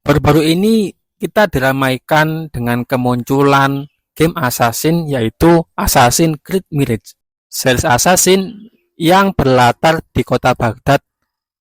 Baru-baru ini kita diramaikan dengan kemunculan game Assassin, yaitu Assassin's Creed Mirage. Series Assassin yang berlatar di kota Baghdad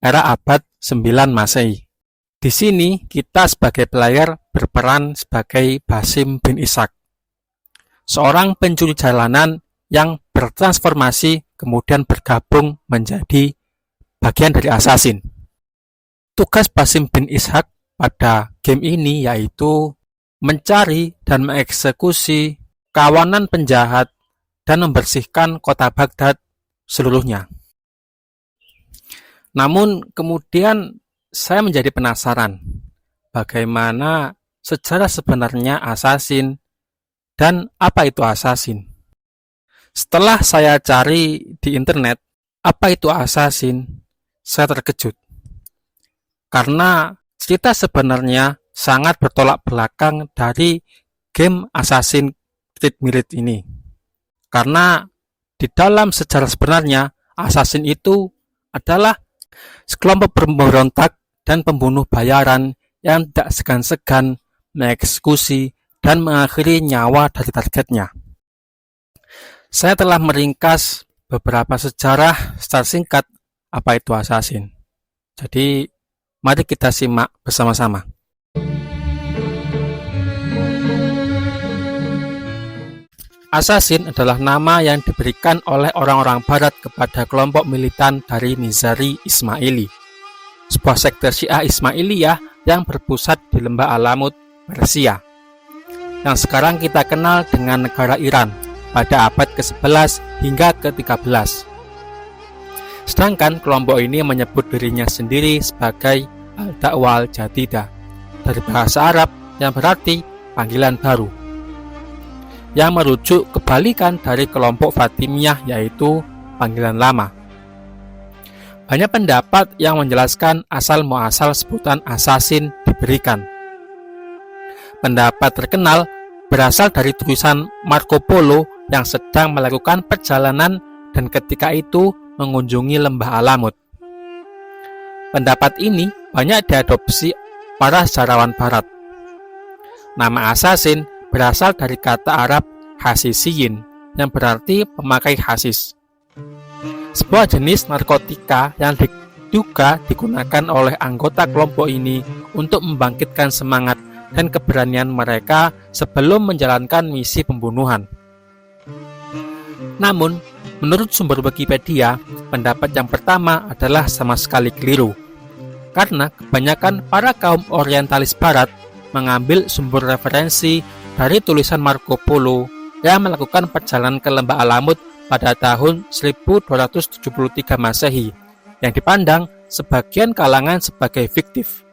era abad 9 Masehi. Di sini kita sebagai player berperan sebagai Basim bin Ishaq, seorang pencuri jalanan yang bertransformasi kemudian bergabung menjadi bagian dari Assassin. Tugas Basim bin Ishaq pada game ini yaitu mencari dan mengeksekusi kawanan penjahat dan membersihkan kota Baghdad seluruhnya. Namun kemudian saya menjadi penasaran bagaimana sejarah sebenarnya Assassin dan apa itu Assassin. Setelah saya cari di internet apa itu Assassin, saya terkejut karena cerita sebenarnya sangat bertolak belakang dari game Assassin's Creed Mirage ini. Karena di dalam sejarah sebenarnya, Assassin itu adalah sekelompok pemberontak dan pembunuh bayaran yang tidak segan-segan mengeksekusi dan mengakhiri nyawa dari targetnya. Saya telah meringkas beberapa sejarah secara singkat apa itu Assassin. Jadi, mari kita simak bersama-sama. Assassin adalah nama yang diberikan oleh orang-orang barat kepada kelompok militan dari Nizari Ismaili, sebuah sekte Syiah Ismailiyah yang berpusat di Lembah Alamut, Persia, yang sekarang kita kenal dengan negara Iran pada abad ke-11 hingga ke-13. Sedangkan kelompok ini menyebut dirinya sendiri sebagai Al-Da'wah Al-Jadidah, dari bahasa Arab yang berarti panggilan baru, yang merujuk kebalikan dari kelompok Fatimiyah yaitu panggilan lama. Banyak pendapat yang menjelaskan asal-muasal sebutan Assassin diberikan. Pendapat terkenal berasal dari tulisan Marco Polo yang sedang melakukan perjalanan dan ketika itu mengunjungi Lembah Alamut. Pendapat ini banyak diadopsi para sejarawan barat. Nama Assassin berasal dari kata Arab hasisiyin yang berarti pemakai hasis, sebuah jenis narkotika yang diduga digunakan oleh anggota kelompok ini untuk membangkitkan semangat dan keberanian mereka sebelum menjalankan misi pembunuhan. Namun, menurut sumber Wikipedia, pendapat yang pertama adalah sama sekali keliru, karena kebanyakan para kaum orientalis barat mengambil sumber referensi dari tulisan Marco Polo yang melakukan perjalanan ke Lembah Alamut pada tahun 1273 Masehi, yang dipandang sebagian kalangan sebagai fiktif.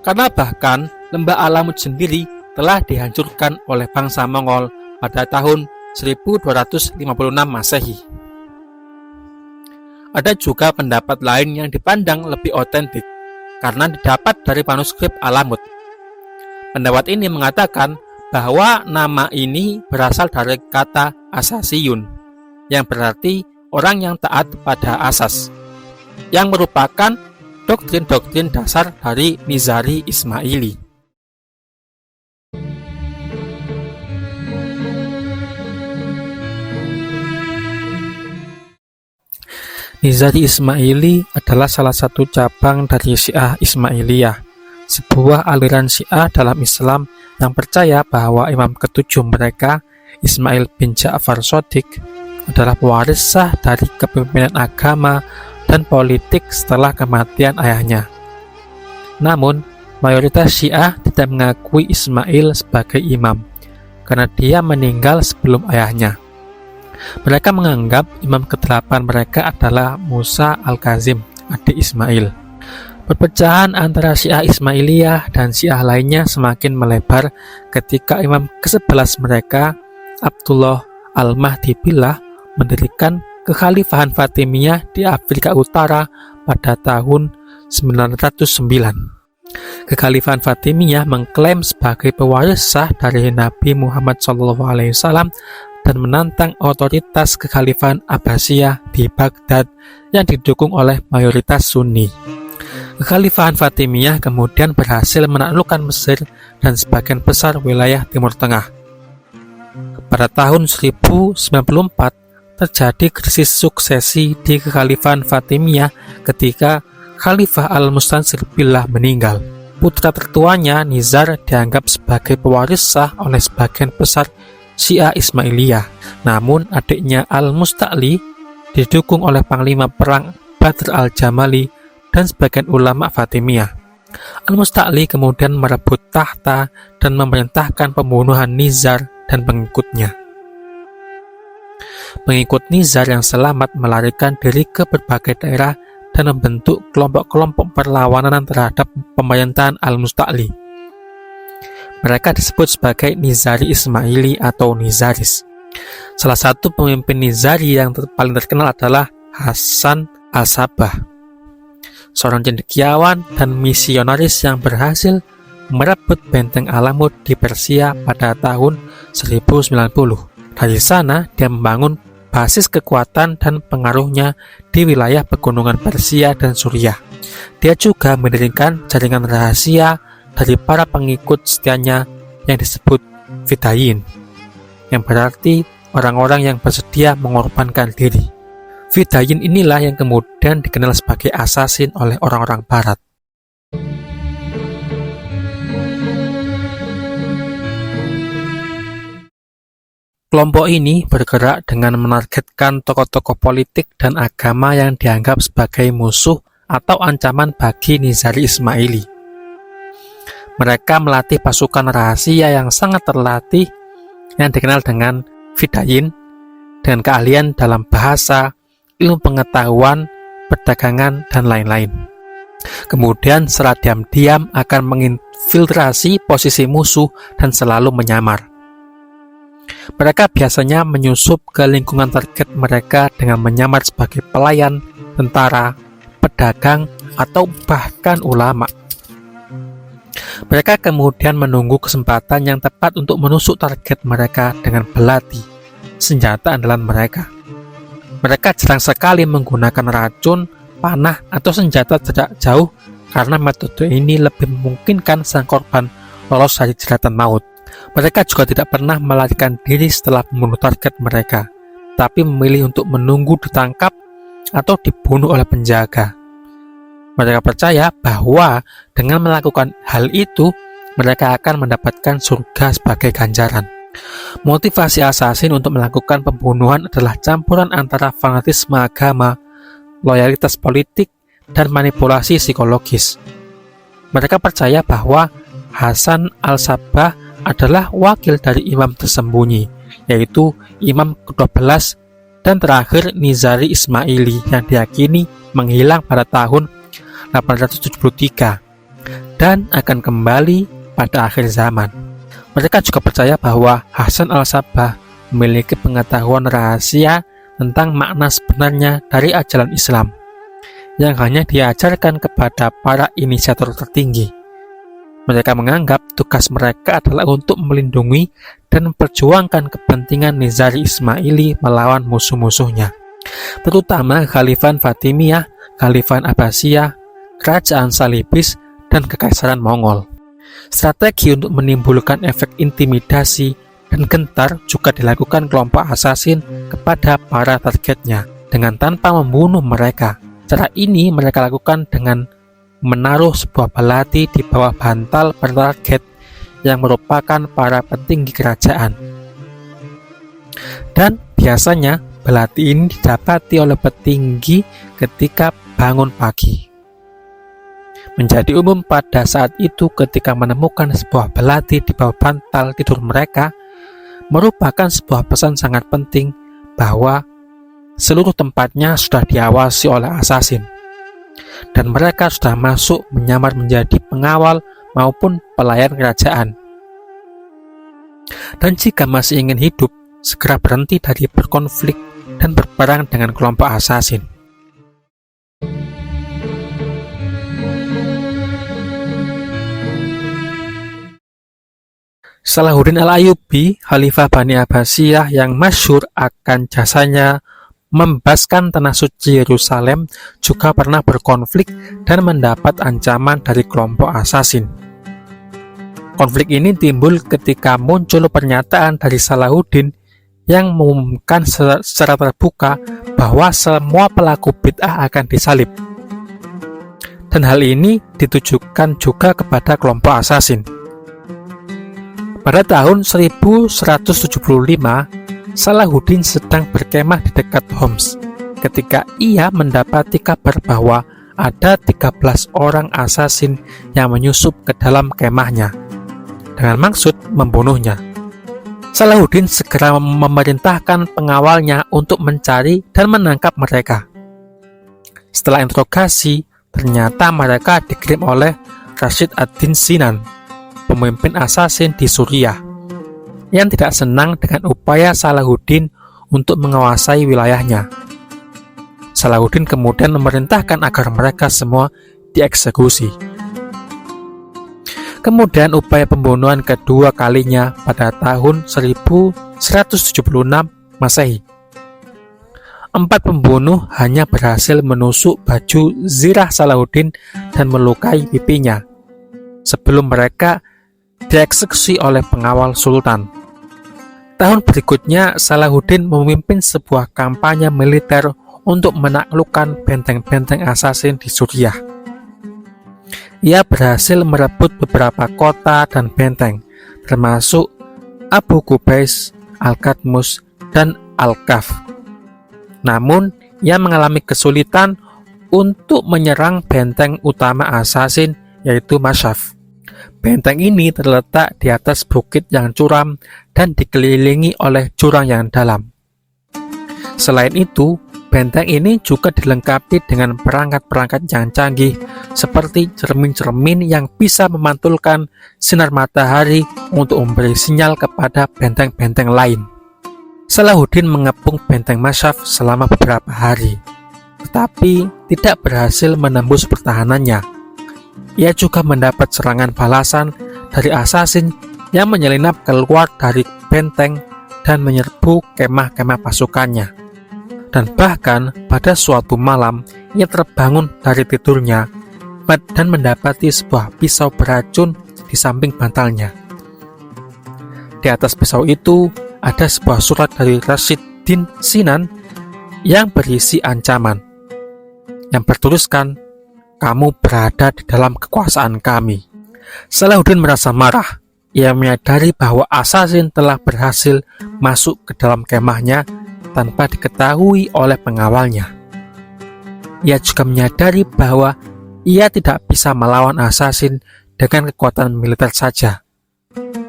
Karena bahkan Lembah Alamut sendiri telah dihancurkan oleh bangsa Mongol pada tahun 1256 Masehi. Ada juga pendapat lain yang dipandang lebih otentik karena didapat dari manuskrip Alamut. Pendapat ini mengatakan bahwa nama ini berasal dari kata Asasiyun, yang berarti orang yang taat pada asas, yang merupakan doktrin-doktrin dasar dari Nizari Ismaili. Nizari Ismaili adalah salah satu cabang dari Syiah Ismailiyah, sebuah aliran Syiah dalam Islam yang percaya bahwa imam ketujuh mereka, Ismail bin Ja'far Shadiq, adalah pewaris sah dari kepemimpinan agama dan politik setelah kematian ayahnya. Namun, mayoritas Syiah tidak mengakui Ismail sebagai imam, karena dia meninggal sebelum ayahnya. Mereka menganggap imam ke-8 mereka adalah Musa Al-Kazim, adik Ismail. Perpecahan antara Syiah Ismailiyah dan Syiah lainnya semakin melebar ketika imam ke-11 mereka, Abdullah Al-Mahdi Billah, mendirikan kekhalifahan Fatimiyah di Afrika Utara pada tahun 909. Kekhalifahan Fatimiyah mengklaim sebagai pewaris sah dari Nabi Muhammad SAW dan menantang otoritas kekhalifahan Abbasiyah di Baghdad yang didukung oleh mayoritas Sunni. Kekhalifahan Fatimiyah kemudian berhasil menaklukkan Mesir dan sebagian besar wilayah Timur Tengah. Pada tahun 1094, terjadi krisis suksesi di Kekhalifahan Fatimiyah ketika Khalifah Al-Mustansir Billah meninggal. Putra tertuanya, Nizar, dianggap sebagai pewaris sah oleh sebagian besar Syiah Ismailiyah. Namun, adiknya Al-Musta'li didukung oleh Panglima Perang Badr Al-Jamali dan sebagian ulama Fatimiyah. Al-Musta'li kemudian merebut tahta dan memerintahkan pembunuhan Nizar dan pengikutnya. Pengikut Nizar yang selamat melarikan diri ke berbagai daerah dan membentuk kelompok-kelompok perlawanan terhadap pemerintahan Al-Musta'li. Mereka disebut sebagai Nizari Ismaili atau Nizaris. Salah satu pemimpin Nizari yang paling terkenal adalah Hasan Al-Sabbah, seorang cendekiawan dan misionaris yang berhasil merebut benteng Alamut di Persia pada tahun 1090. Dari sana, dia membangun basis kekuatan dan pengaruhnya di wilayah pegunungan Persia dan Suriah. Dia juga mendirikan jaringan rahasia dari para pengikut setianya yang disebut Fidayin, yang berarti orang-orang yang bersedia mengorbankan diri. Fidayin inilah yang kemudian dikenal sebagai asasin oleh orang-orang Barat. Kelompok ini bergerak dengan menargetkan tokoh-tokoh politik dan agama yang dianggap sebagai musuh atau ancaman bagi Nizari Ismaili. Mereka melatih pasukan rahasia yang sangat terlatih yang dikenal dengan Fidayin dengan keahlian dalam bahasa, ilmu pengetahuan, perdagangan, dan lain-lain. Kemudian secara diam-diam akan menginfiltrasi posisi musuh dan selalu menyamar. Mereka biasanya menyusup ke lingkungan target mereka dengan menyamar sebagai pelayan, tentara, pedagang, atau bahkan ulama. Mereka kemudian menunggu kesempatan yang tepat untuk menusuk target mereka dengan belati, senjata andalan mereka. Mereka jarang sekali menggunakan racun, panah, atau senjata jarak jauh karena metode ini lebih memungkinkan sang korban lolos dari jeratan maut. Mereka juga tidak pernah melarikan diri setelah membunuh target mereka, tapi memilih untuk menunggu ditangkap atau dibunuh oleh penjaga. Mereka percaya bahwa dengan melakukan hal itu, mereka akan mendapatkan surga sebagai ganjaran. Motivasi asasin untuk melakukan pembunuhan adalah campuran antara fanatisme agama, loyalitas politik, dan manipulasi psikologis. Mereka percaya bahwa Hasan Al-Sabbah adalah wakil dari imam tersembunyi, yaitu imam ke-12 dan terakhir Nizari Ismaili yang diyakini menghilang pada tahun 873 dan akan kembali pada akhir zaman. Mereka juga percaya bahwa Hasan Al-Sabbah memiliki pengetahuan rahasia tentang makna sebenarnya dari ajaran Islam yang hanya diajarkan kepada para inisiator tertinggi. Mereka menganggap tugas mereka adalah untuk melindungi dan memperjuangkan kepentingan Nizari Ismaili melawan musuh-musuhnya, terutama Kekhalifahan Fatimiyah, Kekhalifahan Abbasiyah, Kerajaan Salibis, dan Kekaisaran Mongol. Strategi untuk menimbulkan efek intimidasi dan gentar juga dilakukan kelompok asasin kepada para targetnya dengan tanpa membunuh mereka. Cara ini mereka lakukan dengan menaruh sebuah belati di bawah bantal pada target yang merupakan para petinggi kerajaan. Dan biasanya belati ini didapati oleh petinggi ketika bangun pagi. Menjadi umum pada saat itu ketika menemukan sebuah belati di bawah bantal tidur mereka, merupakan sebuah pesan sangat penting bahwa seluruh tempatnya sudah diawasi oleh asasin. Dan mereka sudah masuk menyamar menjadi pengawal maupun pelayan kerajaan. Dan jika masih ingin hidup, segera berhenti dari berkonflik dan berperang dengan kelompok asasin. Salahuddin Al-Ayyubi, Khalifah Bani Abbasiyah yang masyhur akan jasanya membebaskan tanah suci Yerusalem juga pernah berkonflik dan mendapat ancaman dari kelompok asasin. Konflik ini timbul ketika muncul pernyataan dari Salahuddin yang mengumumkan secara terbuka bahwa semua pelaku bid'ah akan disalib. Dan hal ini ditujukan juga kepada kelompok asasin. Pada tahun 1175, Salahuddin sedang berkemah di dekat Homs ketika ia mendapati kabar bahwa ada 13 orang asasin yang menyusup ke dalam kemahnya dengan maksud membunuhnya. Salahuddin segera memerintahkan pengawalnya untuk mencari dan menangkap mereka. Setelah interogasi, ternyata mereka dikirim oleh Rashid ad-Din Sinan, pemimpin asasin di Suriah, yang tidak senang dengan upaya Salahuddin untuk menguasai wilayahnya. Salahuddin kemudian memerintahkan agar mereka semua dieksekusi. Kemudian upaya pembunuhan kedua kalinya pada tahun 1176 Masehi. 4 pembunuh hanya berhasil menusuk baju zirah Salahuddin dan melukai pipinya sebelum mereka dieksekusi oleh pengawal sultan. Tahun berikutnya, Salahuddin memimpin sebuah kampanye militer untuk menaklukkan benteng-benteng asasin di Suriah. Ia berhasil merebut beberapa kota dan benteng, termasuk Abu Qubais, Al-Qadmus, dan Al-Kaf. Namun, ia mengalami kesulitan untuk menyerang benteng utama asasin, yaitu Mashaf. Benteng ini terletak di atas bukit yang curam dan dikelilingi oleh jurang yang dalam. Selain itu, benteng ini juga dilengkapi dengan perangkat-perangkat yang canggih seperti cermin-cermin yang bisa memantulkan sinar matahari untuk memberi sinyal kepada benteng-benteng lain. Salahuddin mengepung benteng Mashaf selama beberapa hari, tetapi tidak berhasil menembus pertahanannya. Ia juga mendapat serangan balasan dari asasin yang menyelinap keluar dari benteng dan menyerbu kemah-kemah pasukannya. Dan bahkan pada suatu malam, ia terbangun dari tidurnya dan mendapati sebuah pisau beracun di samping bantalnya. Di atas pisau itu ada sebuah surat dari Rashid ad-Din Sinan yang berisi ancaman, yang bertuliskan, "Kamu berada di dalam kekuasaan kami." Salahuddin merasa marah. Ia menyadari bahwa asasin telah berhasil masuk ke dalam kemahnya tanpa diketahui oleh pengawalnya. Ia juga menyadari bahwa ia tidak bisa melawan asasin dengan kekuatan militer saja.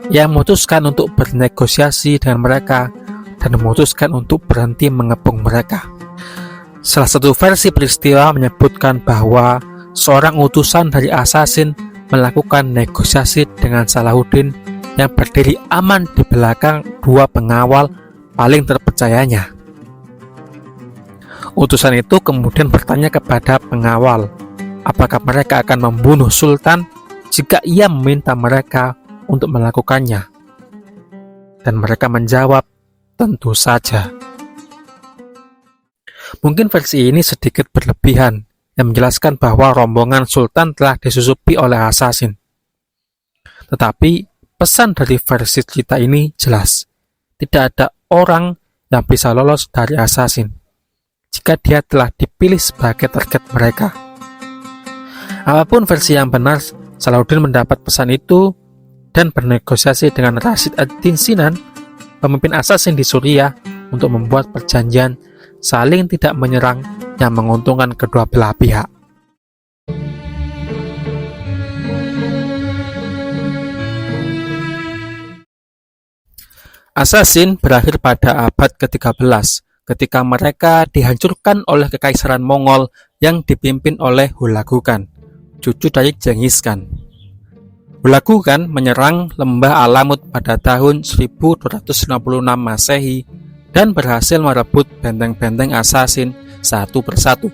Ia memutuskan untuk bernegosiasi dengan mereka dan memutuskan untuk berhenti mengepung mereka. Salah satu versi peristiwa menyebutkan bahwa seorang utusan dari asasin melakukan negosiasi dengan Salahuddin yang berdiri aman di belakang 2 pengawal paling terpercayanya. Utusan itu kemudian bertanya kepada pengawal, apakah mereka akan membunuh sultan jika ia meminta mereka untuk melakukannya. Dan mereka menjawab, tentu saja. Mungkin versi ini sedikit berlebihan, yang menjelaskan bahwa rombongan sultan telah disusupi oleh asasin. Tetapi pesan dari versi cerita ini jelas. Tidak ada orang yang bisa lolos dari asasin jika dia telah dipilih sebagai target mereka. Apapun versi yang benar, Salahuddin mendapat pesan itu dan bernegosiasi dengan Rashid ad-Din Sinan, pemimpin asasin di Suriah, untuk membuat perjanjian saling tidak menyerang yang menguntungkan kedua belah pihak. Asasin berakhir pada abad ke-13 ketika mereka dihancurkan oleh kekaisaran Mongol yang dipimpin oleh Hulagu Khan, cucu dari Genghis Khan. Hulagu Khan menyerang lembah Alamut pada tahun 1256 Masehi dan berhasil merebut benteng-benteng asasin satu persatu.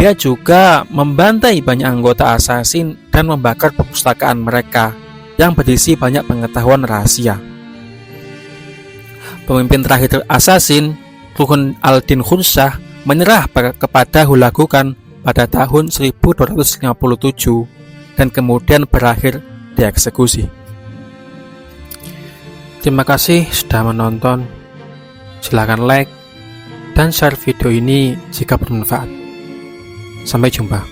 Dia juga membantai banyak anggota asasin dan membakar perpustakaan mereka yang berisi banyak pengetahuan rahasia. Pemimpin terakhir asasin, Ruhun al-Din Khursah menyerah kepada Hulagu Khan pada tahun 1257 dan kemudian berakhir dieksekusi. Terima kasih sudah menonton. Silakan like dan share video ini jika bermanfaat. Sampai jumpa.